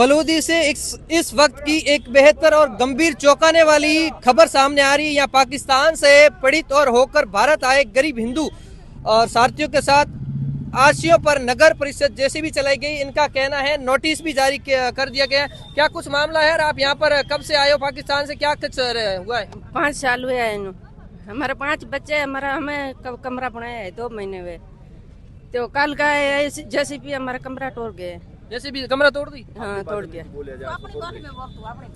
फलोदी से इस वक्त की एक बेहतर और गंभीर चौंकाने वाली खबर सामने आ रही है। यहाँ पाकिस्तान से पीड़ित और होकर भारत आए गरीब हिंदू और साथियों के साथ आशियों पर नगर परिषद जेसीबी चलाई गई। इनका कहना है नोटिस भी जारी कर दिया गया। क्या कुछ मामला है? और आप यहाँ पर कब से आए हो पाकिस्तान से? क्या कुछ हुआ है? 5 साल हुए हैं। हमारे 5 बच्चे, हमारा हमें कमरा बनाया है 2 महीने हुए। तो कल का जेसीबी हमारा कमरा तोड़ गए। जैसे भी कमरा तोड़ दी? हाँ, तोड़ दिया।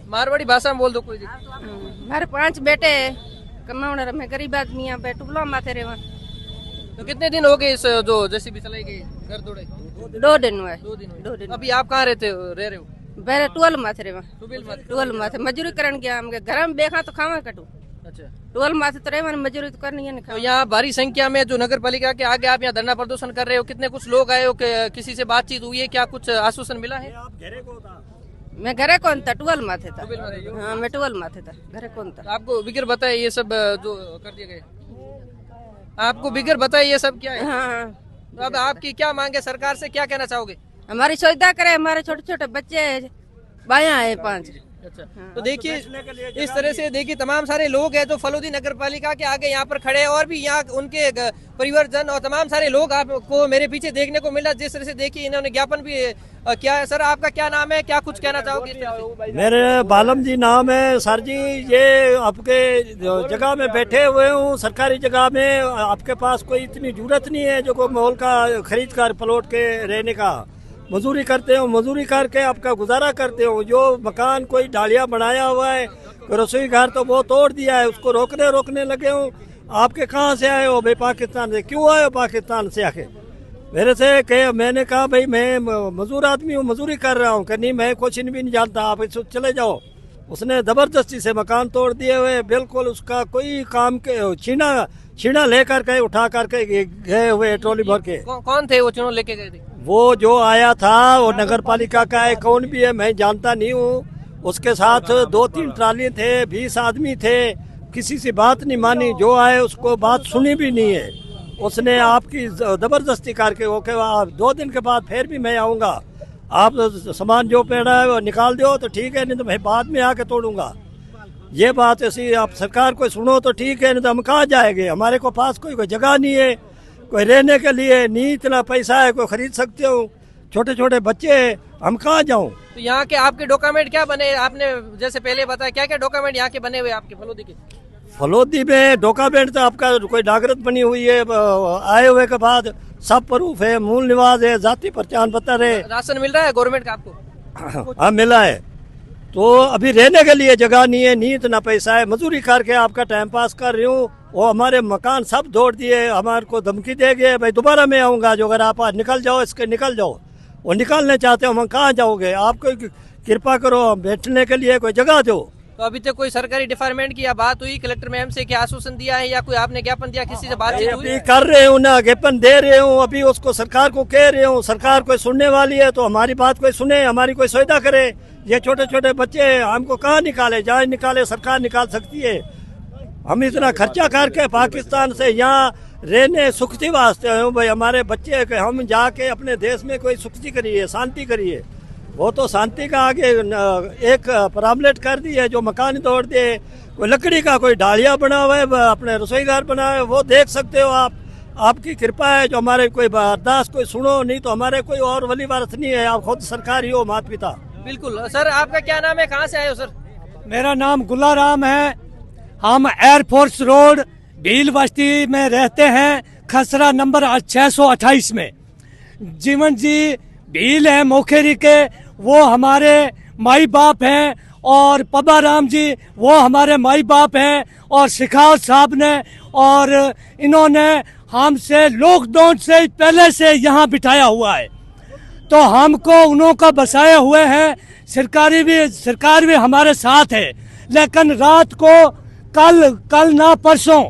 मारवाड़ी भाषा में बोल दो कोई। हमारे 5 बेटे कमाने में गरीब आदमी यहाँ पे टुकला माथे रहे। तो कितने दिन हो गए इस जो जेसीबी चलाई गई घर तोड़े? 2 दिन हुए। 2 दिन। अभी आप कहाँ रह रहे हो? बेरे टुअल माथे रहे। टुअल माथे मजदूरी करन गया। हम घर में बेखा तो खावा कटू। अच्छा, टुअल माथे तो रहे, मजदूरी तो करनी है। तो यहाँ भारी संख्या में जो नगर पालिका के आगे आप यहाँ धरना प्रदर्शन कर रहे हो, कितने कुछ लोग आए हो? किसी से बातचीत हुई है? क्या कुछ आश्वासन मिला है? मैं घरे कौन था? टुअल माथे था। हाँ, मैं टुअल माथे था, घरे कौन था? आपको बिगर बताए ये सब जो कर दिए गए? आपको बिगर बताए ये सब क्या है? हाँ। तो अब आपकी क्या मांग है? सरकार से क्या कहना चाहोगे? हमारी सुविधा करे। हमारे छोटे छोटे बच्चे बाया है 5। अच्छा, तो देखिए इस तरह से देखिए तमाम सारे लोग हैं जो फलोदी नगर पालिका के आगे यहाँ पर खड़े हैं और भी यहाँ उनके परिवारजन और तमाम सारे लोग आपको मेरे पीछे देखने को मिला। जिस तरह से देखिए इन्होंने ज्ञापन भी किया है। सर, आपका क्या नाम है? क्या कुछ कहना चाहोगे? मेरे बालम जी नाम है। सर जी, ये आपके जगह में बैठे हुए हूँ, सरकारी जगह में। आपके पास कोई इतनी जरूरत नहीं है जो को मॉल का खरीद कर प्लॉट के रहने का। मजदूरी करते हो, मजदूरी करके आपका गुजारा करते हो। जो मकान कोई डालिया बनाया हुआ है, रसोई घर तो वो तोड़ दिया है, उसको रोकने लगे हो। आपके कहाँ से आए हो भाई? पाकिस्तान से। क्यों आए हो पाकिस्तान से? आके मेरे से कहे, मैंने कहा भाई मैं मजदूर आदमी हूँ, मजदूरी कर रहा हूँ। नहीं, मैं कुछ भी नहीं जानता, आप चले जाओ। उसने जबरदस्ती से मकान तोड़ दिए हुए, बिल्कुल उसका कोई काम के छीना लेकर के उठा करके गए हुए ट्रॉली भर के। कौन थे वो चुनाव लेके गए थे? वो जो आया था वो नगर पालिका का है, कौन भी है मैं जानता नहीं हूँ। उसके साथ 2-3 ट्राली थे, 20 आदमी थे। किसी से बात नहीं मानी, जो आए उसको बात सुनी भी नहीं है। उसने आपकी जबरदस्ती करके वो कहा 2 दिन के बाद फिर भी मैं आऊँगा, आप सामान जो पड़ा है वो निकाल दो तो ठीक है, नहीं तो मैं बाद में आके तोड़ूंगा। ये बात ऐसी आप सरकार को सुनो तो ठीक है, नहीं तो हम कहाँ जाएंगे? हमारे को पास कोई जगह नहीं है, कोई रहने के लिए नहीं इतना पैसा है कोई खरीद सकते हो। छोटे छोटे बच्चे, हम कहाँ जाऊँ? तो यहाँ के आपके डॉक्यूमेंट क्या बने? आपने जैसे पहले बताया, क्या क्या डॉक्यूमेंट यहाँ के बने हुए आपके फलोदी के? फलोदी में डॉक्यूमेंट तो आपका कोई डाकरत बनी हुई है, आए हुए के बाद सब प्रूफ है, मूल निवास है, जाति पहचान पत्र है। राशन मिल रहा है गवर्नमेंट का आपको? हाँ, मिला है। तो अभी रहने के लिए जगह नहीं है, नहीं इतना पैसा है, मजदूरी करके आपका टाइम पास कर रही हूँ। वो हमारे मकान सब तोड़ दिए, हमारे को धमकी दे गए भाई दोबारा मैं आऊँगा, जो अगर आप आज निकल जाओ, इसके निकल जाओ। वो निकालने चाहते हो, हम कहाँ जाओगे? आप कोई कृपा करो, बैठने के लिए कोई जगह दो। तो अभी तक कोई सरकारी डिपार्टमेंट की बात हुई? कलेक्टर मैम से क्या आश्वासन दिया है या कोई आपने ज्ञापन दिया? किसी से बातचीत हुई? अभी कर रहे हूँ ना, ज्ञापन दे रहे हूँ। अभी उसको सरकार को कह रहे हूँ, सरकार कोई सुनने वाली है तो हमारी बात कोई सुने, हमारी कोई सुविधा करे। ये छोटे छोटे बच्चे हमको कहाँ निकाले? जहाँ निकाले सरकार निकाल सकती है। हम इतना खर्चा करके पाकिस्तान से यहाँ रहने सुखती वास्ते हैं भाई, हमारे बच्चे के हम जाके अपने देश में कोई सुखती करिए, शांति करिए। वो तो शांति का आगे एक प्रॉब्लम कर दी है, जो मकान तोड़ दिए। कोई लकड़ी का कोई डालिया बना हुआ है, अपने रसोई घर बना है, वो देख सकते हो आप। आपकी कृपा है जो हमारे कोई अरदास कोई सुनो, नहीं तो हमारे कोई और वली वारस नहीं है, आप खुद सरकार ही हो, माता पिता। बिल्कुल। सर, आपका क्या नाम है? कहाँ से आए हो सर? मेरा नाम गुलाराम है। हम एयरफोर्स रोड भील बस्ती में रहते हैं, खसरा नंबर 628 में। जीवन जी भील है मोखेरी के, वो हमारे माई बाप हैं। और पब्बा राम जी वो हमारे माई बाप हैं। और शिखावत साहब ने और इन्होंने हमसे लॉकडाउन से पहले से यहाँ बिठाया हुआ है, तो हमको उन्होंने बसाए हुए हैं। सरकार भी हमारे साथ है। लेकिन रात को कल ना परसों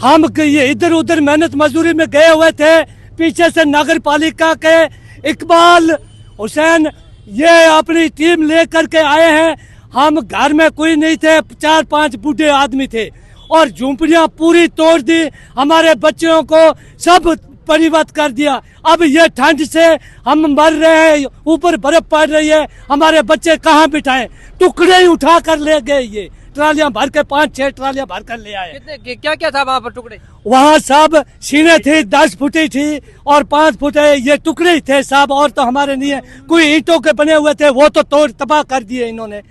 हम ये इधर उधर मेहनत मजदूरी में गए हुए थे। पीछे से नगर पालिका के इकबाल हुसैन ये अपनी टीम लेकर के आए हैं। हम घर में कोई नहीं थे, 4-5 बूढ़े आदमी थे और झूंपड़ियां पूरी तोड़ दी। हमारे बच्चों को सब परिवर्तन कर दिया। अब ये ठंड से हम मर रहे हैं, ऊपर बर्फ पड़ रही है, हमारे बच्चे कहाँ बिठाएं? टुकड़े ही उठा कर ले गए, ये ट्रालियां भर के 5-6 ट्रालियां भर कर ले आए। कितने क्या क्या था वहाँ पर टुकड़े? वहाँ सब सीने थी 10 फुटी थी और 5 फुट ये टुकड़े ही थे सब, और तो हमारे नहीं है। कोई ईंटों के बने हुए थे, वो तो तोड़ तबाह कर दिए इन्होंने।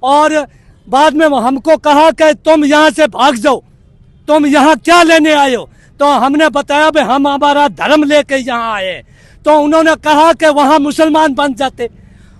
और बाद में हमको कहा कि तुम यहाँ से भाग जाओ, तुम यहाँ क्या लेने आए हो? तो हमने बताया भाई हम हमारा धर्म लेके यहाँ आए। तो उन्होंने कहा कि वहाँ मुसलमान बन जाते,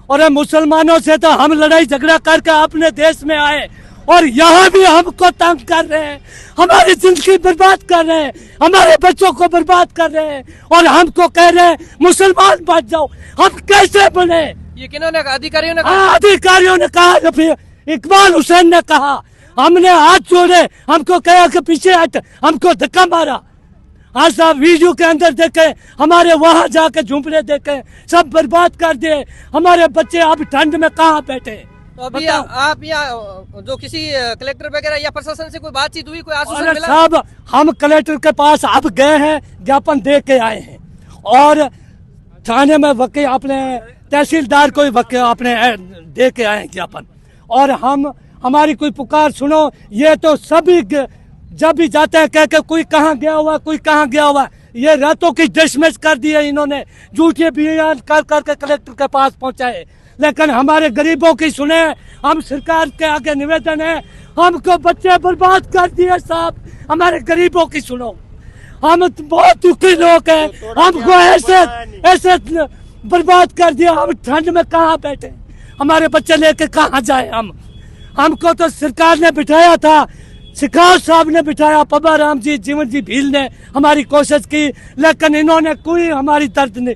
और मुसलमानों से तो हम लड़ाई झगड़ा करके अपने देश में आए, और यहाँ भी हमको तंग कर रहे हैं, हमारी जिंदगी बर्बाद कर रहे हैं, हमारे बच्चों को बर्बाद कर रहे हैं, और हमको कह रहे हैं मुसलमान बन जाओ। हम कैसे बने? ये किन्होंने कहा? अधिकारियों ने कहा? अधिकारियों ने कहा, फिर इकबाल हुसैन ने कहा। हमने हाथ जोड़े, हमको कहा कि पीछे हट, हमको धक्का मारा। आज आप वीडियो के अंदर देखे, हमारे वहां जाके झुंपड़े देखे, सब बर्बाद कर दिए। हमारे बच्चे अब ठंड में कहाँ बैठे? तो अभी आप यहाँ जो किसी कलेक्टर वगैरह या प्रशासन से कोई बातचीत हुई, कोई आश्वासन मिला? साहब हम कलेक्टर के पास अब गए हैं, ज्ञापन दे के आए हैं, और थाने में वकील अपने तहसीलदार को अपने दे के आए हैं ज्ञापन। और हमारी कोई पुकार सुनो। ये तो सभी जब भी जाते हैं कह के कोई कहाँ गया हुआ, कोई कहाँ गया हुआ। ये रातों की डिसमिस कर दिए इन्होंने, झूठे बयान कर करके कलेक्टर के पास पहुंचाए। लेकिन हमारे गरीबों की सुने, हम सरकार के आगे निवेदन है, हमको बच्चे बर्बाद कर दिए साहब, हमारे गरीबों की सुनो। हम बहुत दुखी लोग हैं, हमको ऐसे बर्बाद कर दिया। हम ठंड में कहाँ बैठे, हमारे बच्चे लेके कहाँ जाए? हमको तो सरकार ने बिठाया था, सिखाव साहब ने बिठाया, पब्बा राम जी, जीवन जी भील ने हमारी कोशिश की, लेकिन इन्होंने कोई हमारी दर्द नहीं,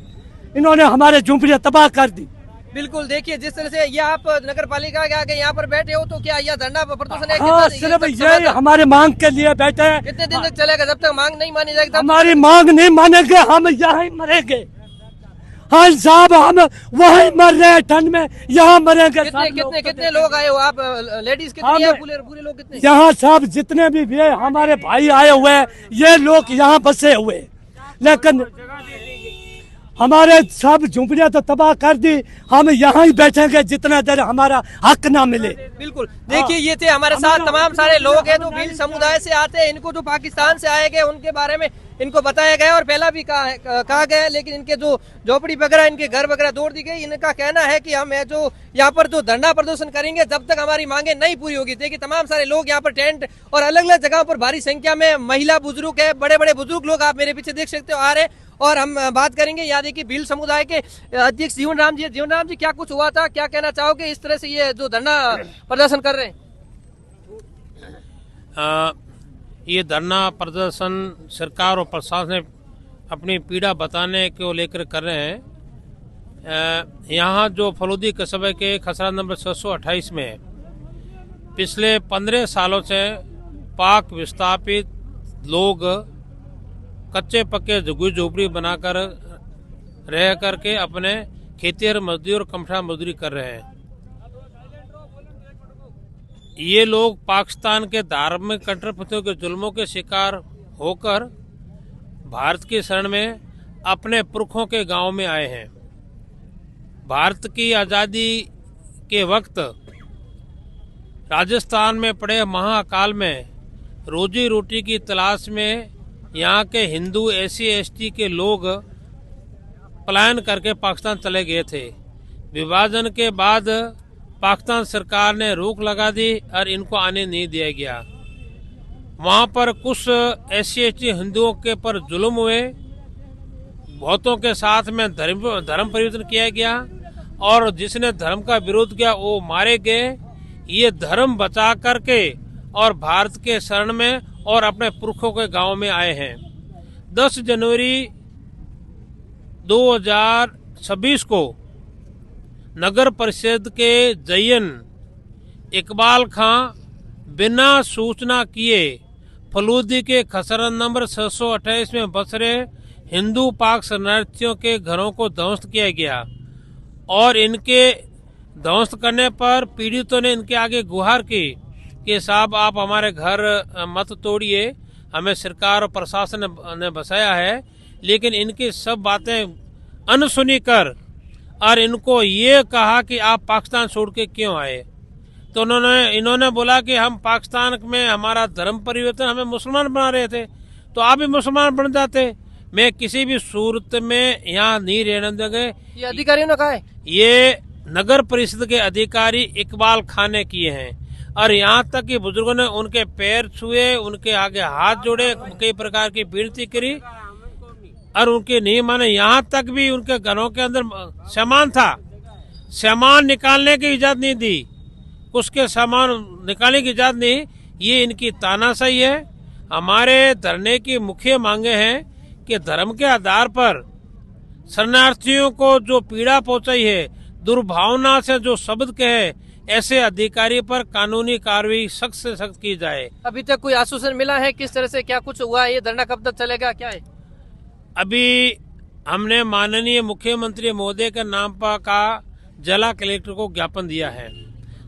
इन्होंने हमारे झुंपड़ियां तबाह कर दी। बिल्कुल, देखिए जिस तरह से ये आप नगर पालिका के आगे यहाँ पर बैठे हो, तो क्या यह धरना प्रदर्शन है? हाँ, सिर्फ ये हमारे मांग के लिए बैठे हैं। कितने दिन तक चलेगा? जब तक मांग नहीं मानी जाएगी? हमारी मांग नहीं मानेंगे, हम यहाँ ही मरेंगे। हाँ साहब, हम वहीं मर रहे हैं ठंड में, यहाँ मरेंगे। कितने लोग आए हो आप? लेडीज कितनी है? पूरे लोग कितने? यहाँ साहब जितने भी ये हमारे भाई आए हुए हैं, ये लोग यहाँ बसे हुए, लेकिन हमारे सब झुंपड़ियां तो तबाह कर दी। हम यहाँ ही बैठेंगे जितना देर हमारा हक ना मिले। बिल्कुल, देखिए ये थे हमारे साथ तमाम सारे लोग हैं जो भील समुदाय से आते हैं। इनको जो पाकिस्तान से आए गए उनके बारे में इनको बताया गया और पहला भी कहा गया, लेकिन इनके जो झोपड़ी वगैरह, इनके घर वगैरह तोड़ दी गई। इनका कहना है कि हम जो यहाँ पर जो धरना प्रदर्शन करेंगे जब तक हमारी मांगे नहीं पूरी होगी। देखिए तमाम सारे लोग यहाँ पर टेंट और अलग अलग जगहों पर भारी संख्या में महिला बुजुर्ग है, बड़े बड़े बुजुर्ग लोग आप मेरे पीछे देख सकते हो आ रहे। और हम बात करेंगे यहाँ देखिए भील समुदाय के अध्यक्ष जीवन राम जी। जीवन राम जी, क्या कुछ हुआ था, क्या कहना चाहोगे इस तरह से ये जो धरना प्रदर्शन कर रहे हैं? ये धरना प्रदर्शन सरकार और प्रशासन अपनी पीड़ा बताने को लेकर कर रहे हैं। यहाँ जो फलूदी कस्बे के खसरा नंबर 628 में पिछले 15 सालों से पाक विस्थापित लोग कच्चे पक्के झुग्गी झोपड़ी बनाकर रह करके अपने खेती और मजदूरी और कमठा मजदूरी कर रहे हैं। ये लोग पाकिस्तान के धार्मिक कट्टरपंथियों के जुल्मों के शिकार होकर भारत की शरण में अपने पुरखों के गांव में आए हैं। भारत की आज़ादी के वक्त राजस्थान में पड़े महाकाल में रोजी रोटी की तलाश में यहाँ के हिंदू SC/ST के लोग पलायन करके पाकिस्तान चले गए थे। विभाजन के बाद पाकिस्तान सरकार ने रोक लगा दी और इनको आने नहीं दिया गया। वहाँ पर कुछ SC/ST हिंदुओं के पर जुल्म हुए, बहुतों के साथ में धर्म परिवर्तन किया गया और जिसने धर्म का विरोध किया वो मारे गए। ये धर्म बचा करके और भारत के शरण में और अपने पुरखों के गांव में आए हैं। 10 जनवरी 2026 को नगर परिषद के जयन इकबाल खां बिना सूचना किए फलूदी के खसरा नंबर 628 में बस रहे हिंदू पाक शरणार्थियों के घरों को ध्वस्त किया गया और इनके ध्वस्त करने पर पीड़ितों ने इनके आगे गुहार की कि साहब आप हमारे घर मत तोड़िए, हमें सरकार और प्रशासन ने बसाया है, लेकिन इनकी सब बातें अनसुनी कर और इनको ये कहा कि आप पाकिस्तान छोड़ के क्यों आए। तो इन्होंने बोला कि हम पाकिस्तान में हमारा धर्म परिवर्तन, हमें मुसलमान बना रहे थे, तो आप भी मुसलमान बन जाते। मैं किसी भी सूरत में यहाँ नहीं रहने देंगे। ये अधिकारियों ने कहा है, ये नगर परिषद के अधिकारी इकबाल खान ने किए हैं और यहाँ तक कि बुजुर्गों ने उनके पैर छुए, उनके आगे हाथ जोड़े, कई प्रकार की विनती करी और उनके नहीं माने। यहाँ तक भी उनके घरों के अंदर सामान था, सामान निकालने की इजाजत नहीं दी, उसके सामान निकालने की इजाजत नहीं। ये इनकी तानाशाही है। हमारे धरने की मुख्य मांगे हैं कि धर्म के आधार पर शरणार्थियों को जो पीड़ा पहुंचाई है, दुर्भावना से जो शब्द कहे, ऐसे अधिकारी पर कानूनी कार्रवाई सख्त से सख्त की जाए। अभी तक कोई आश्वासन मिला है किस तरह से, क्या कुछ हुआ है, ये धरना कब तक चलेगा, क्या है? अभी हमने माननीय मुख्यमंत्री महोदय के नाम पर का जिला कलेक्टर को ज्ञापन दिया है।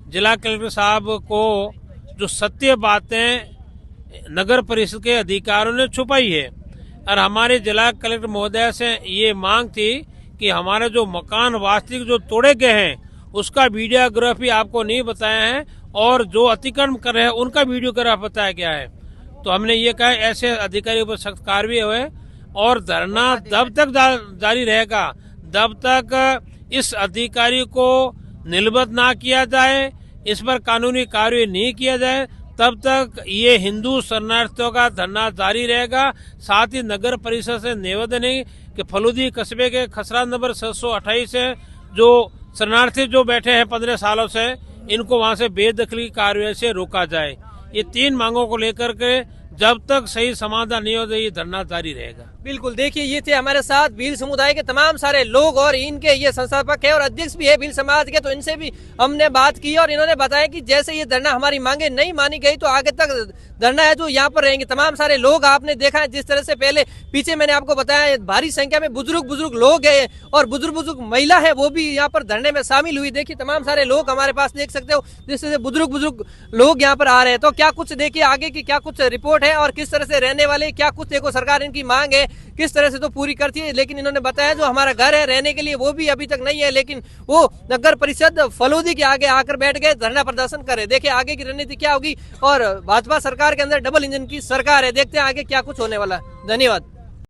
जिला कलेक्टर साहब को जो सत्य बातें नगर परिषद के अधिकारियों ने छुपाई है और हमारे जिला कलेक्टर महोदय से ये मांग थी कि हमारे जो मकान वास्तविक जो तोड़े गए हैं उसका वीडियोग्राफी आपको नहीं बताया है और जो अतिक्रमण कर रहे हैं उनका वीडियोग्राफ बताया गया है। तो हमने ये कहा ऐसे अधिकारियों पर सख्त कार्रवाई हुए और धरना तब तक जारी रहेगा जब तक इस अधिकारी को निलंबित ना किया जाए, इस पर कानूनी कार्रवाई नहीं किया जाए, तब तक ये हिंदू शरणार्थियों का धरना जारी रहेगा। साथ ही नगर परिषद से निवेदन है कि फलूदी कस्बे के खसरा नंबर 628 है, जो शरणार्थी जो बैठे हैं 15 सालों से, इनको वहां से बेदखली की कार्रवाई से रोका जाए। ये 3 मांगों को लेकर के जब तक सही समाधान नहीं हो ये धरना जारी रहेगा। बिल्कुल, देखिए ये थे हमारे साथ भील समुदाय के तमाम सारे लोग और इनके ये संस्थापक है और अध्यक्ष भी है भील समाज के। तो इनसे भी हमने बात की और इन्होंने बताया कि जैसे ये धरना हमारी मांगे नहीं मानी गई तो आगे तक धरना है जो यहाँ पर रहेंगे। तमाम सारे लोग आपने देखा है जिस तरह से, पहले पीछे मैंने आपको बताया भारी संख्या में बुजुर्ग लोग है और बुजुर्ग महिला है वो भी यहाँ पर धरने में शामिल हुई। देखिए तमाम सारे लोग हमारे पास देख सकते हो जिस तरह से बुजुर्ग लोग यहाँ पर आ रहे हैं। तो क्या कुछ देखिए आगे की क्या कुछ रिपोर्ट है और किस तरह से रहने वाले, क्या कुछ देखो सरकार इनकी मांग है किस तरह से तो पूरी करती है। लेकिन इन्होंने बताया जो हमारा घर है रहने के लिए वो भी अभी तक नहीं है, लेकिन वो नगर परिषद फलूदी के आगे आकर बैठ गए, धरना प्रदर्शन करे। देखिए आगे की रणनीति क्या होगी और भाजपा सरकार के अंदर डबल इंजन की सरकार है, देखते हैं आगे क्या कुछ होने वाला है। धन्यवाद।